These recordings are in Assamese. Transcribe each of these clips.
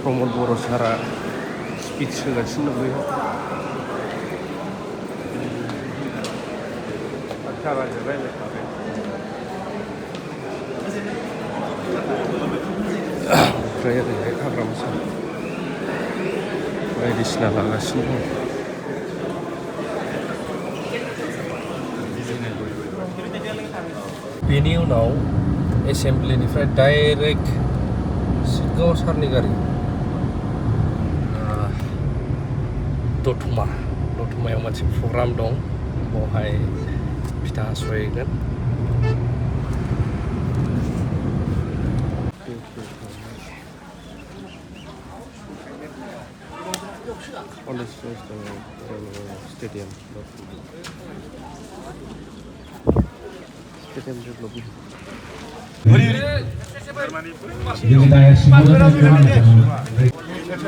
प्रमद बर' सारा स्पिच होगासिनो दं बेयाव ओमफ्राय ओरैहाय हाग्रामा सार बायदिसिना लागासिनो दं बेनि उनाव एसेमब्लिनिफ्राय डाइरेक्ट सिदगाव सारनि गारि दतमायाव मोनसे प्रग्राम दं बेवहाय फिथा हास'हैगोन स्टेडियाम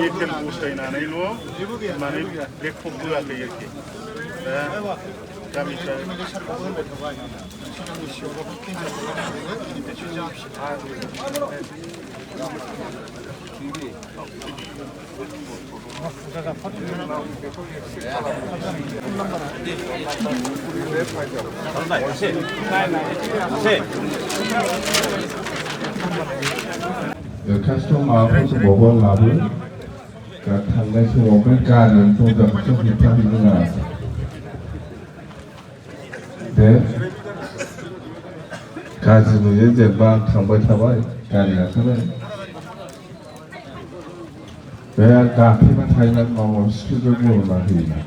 मेटेल बसायनानैल' माने लेखब होआखै आरोखि दा गामिफ्रा Custom माबाफोरखौ बबाव लाबो थांनाय समाव बे गारियाव दरजाखौ हेबथाहैनो नाङा बे गाज्रि नुयो जेनेबा आं थांबाय थाबाय गारि गाखोबाय बे गाखोबाय थायोना माबा स्पिडआव बर'ना होयोना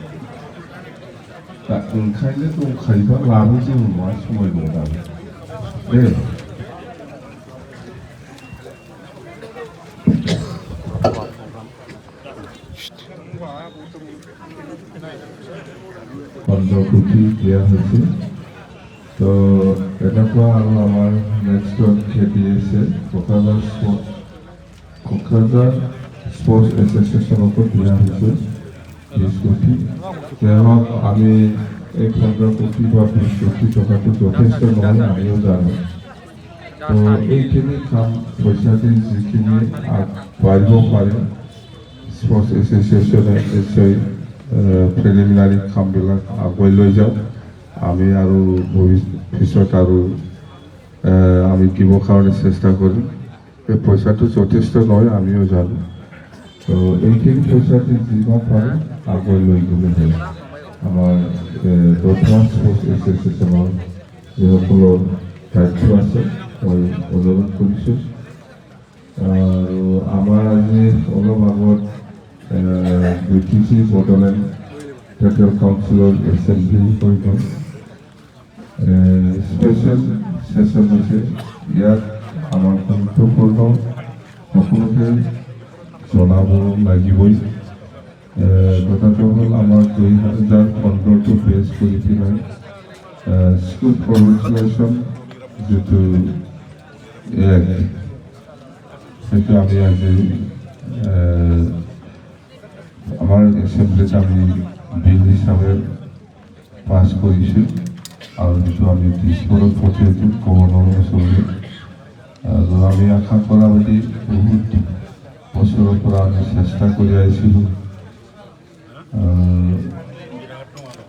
दा ओंखायनो दंखायोबा लाबो जेबो नङा समाय दं दाबो दे বন্ধকুটি দিয়া হয়েছে তো এনেকুৱা আৰু আমাৰ নেক্সটত খেতি আছে কোকৰাঝাৰ স্পৰ্টছ এছ'চিয়েশ্যনকো দিয়া হৈছে 20 কোটি তেওঁক আমি এই 15 কোটি বা 20 কোটি টকাটো যথেষ্ট নহয় আমিও জানো তো এইখিনি কাম পইচা দি যিখিনি আগবাঢ়িব পাৰে স্পৰ্টছ এছ'চিয়েশ্যনে নিশ্চয় প্ৰিলিমিনাৰী কামবিলাক আগুৱাই লৈ যাওক আমি আৰু ভৱিষ্যত আৰু আমি দিবৰ কাৰণে চেষ্টা কৰিম এই পইচাটো যথেষ্ট নহয় আমিও জানো তো এইখিনি পইচাটো যিমান পাৰে আগুৱাই লৈ গ'লে হ'ল আমাৰ দতমা স্পৰ্টছ এছ'চিয়েশ্যনৰ যিসকলৰ দায়িত্ব আছে মই অনুৰোধ কৰিছোঁ আৰু আমাৰ আজি অলপ আগত BTC Bodoland Territorial Council Assembly হৈ গ'ল স্পেচিয়েল ছেশ্যন হৈছে ইয়াত আমাৰ গুৰুত্বপূৰ্ণ সকলোকে জনাব লাগিবই কথাটো হ'ল আমাৰ 2015টো বেছ কৰি পেলাই স্কুল প্ৰভিঞ্চিয়েলাইজেশ্যন যিটো সেইটো আমি আজি আমাৰ এছেম্বলিত আমি বিল হিচাপে পাছ কৰিছোঁ আৰু সেইটো আমি দিছপুৰত পঠিয়াইছোঁ গভৰ্ণৰৰ ওচৰলৈ আৰু আমি আশা কৰা বুলি বহুত বছৰৰ পৰা আমি চেষ্টা কৰি আহিছিলোঁ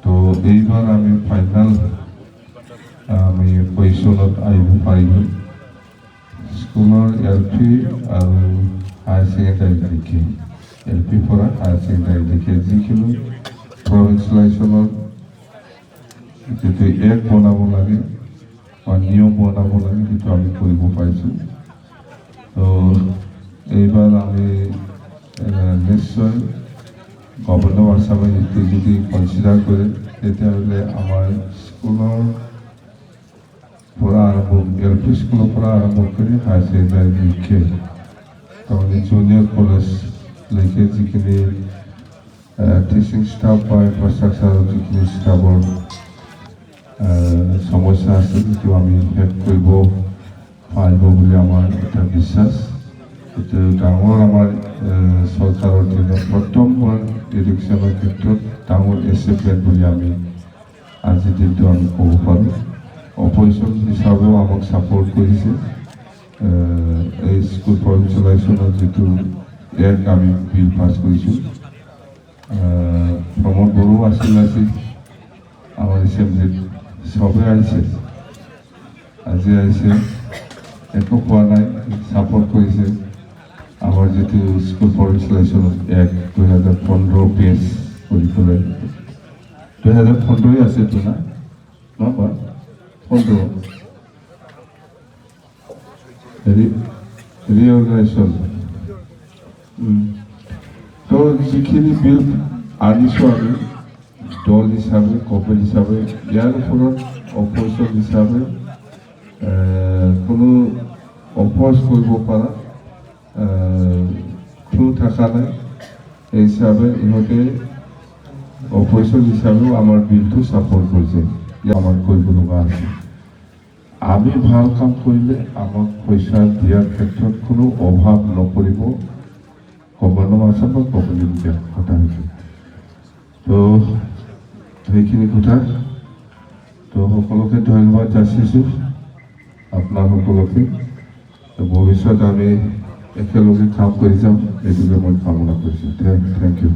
তো এইবাৰ আমি ফাইনেল আমি পজিশ্যনত আহিব পাৰিলোঁ স্কুলৰ LP আৰু হায়াৰ ছেকেণ্ডাৰীলৈকে LP পৰা হায়াৰ ছেকেণ্ডাৰীলৈকে যিখিনি প্ৰভিঞ্চিয়েলাইজেশ্যনৰ যিটো এক বনাব লাগে বা নিয়ম বনাব লাগে সেইটো আমি কৰিব পাৰিছোঁ তো এইবাৰ আমি নিশ্চয় গভৰ্ণৰ হিচাপে সেইটো যদি কনচিডাৰ কৰে তেতিয়াহ'লে আমাৰ স্কুলৰ পৰা আৰম্ভ LP স্কুলৰ পৰা আৰম্ভ কৰি হায়াৰ ছেকেণ্ডাৰীলৈকে তাৰমানে জুনিয়ৰ কলেজলৈকে যিখিনি টিচিং ষ্টাফ বা ইনফ্ৰাষ্ট্ৰাকচাৰৰ যিখিনি ষ্টাফৰ সমস্যা আছে সেইটো আমি শেষ কৰিব পাৰিব বুলি আমাৰ এটা বিশ্বাস এইটো ডাঙৰ আমাৰ চৰকাৰৰ দিনত প্ৰথমবাৰ ইলেকশ্যনৰ ক্ষেত্ৰত ডাঙৰ এচিভমেণ্ট বুলি আমি আজিৰ দিনটো আমি ক'ব পাৰোঁ। অপজিশ্যন হিচাপেও আমাক ছাপোৰ্ট কৰিছে। এই স্কুল পঞ্চলাইজেশ্যনৰ যিটো এক্ট আমি বিল পাছ কৰিছোঁ, প্ৰমোদ বড়ো আছিল আমাৰ এছেম্বলিত, চবেই আহিছে, আজি আহিছে, একো কোৱা নাই, ছাপোৰ্ট কৰিছে। আমাৰ যিটো স্কুল পঞ্চলাইজেশ্যন এক্ট 2015 পেছ কৰি পেলাই 2015 আছেতো না নহয় 15 ৰিঅৰ্গেনাইজেশ্যন। তো যিখিনি বিল আনিছোঁ আমি দল হিচাপে, কৰ্পৰেট হিচাপে, ইয়াৰ ওপৰত অপজিশ্যন হিচাপে কোনো অপ'জ কৰিব পৰা ক্লু থকা নাই। এই হিচাপে ইহঁতে অপজিশ্যন হিচাপেও আমাৰ বিলটো ছাপোৰ্ট কৰিছে। আমাক কৰিব লগা আছে। আমি ভাল কাম কৰিলে আমাক পইচা দিয়াৰ ক্ষেত্ৰত কোনো অভাৱ নকৰিব গভৰ্ণৰ আছাম বা গভৰ্ণমেণ্টে কথা হৈছে। তো সেইখিনি কথা। তো সকলোকে ধন্যবাদ যাচিছোঁ আপোনাৰ সকলোকে। ভৱিষ্যত আমি একেলগে কাম কৰি যাম, এইটোকে মই কামনা কৰিছোঁ। Thank U.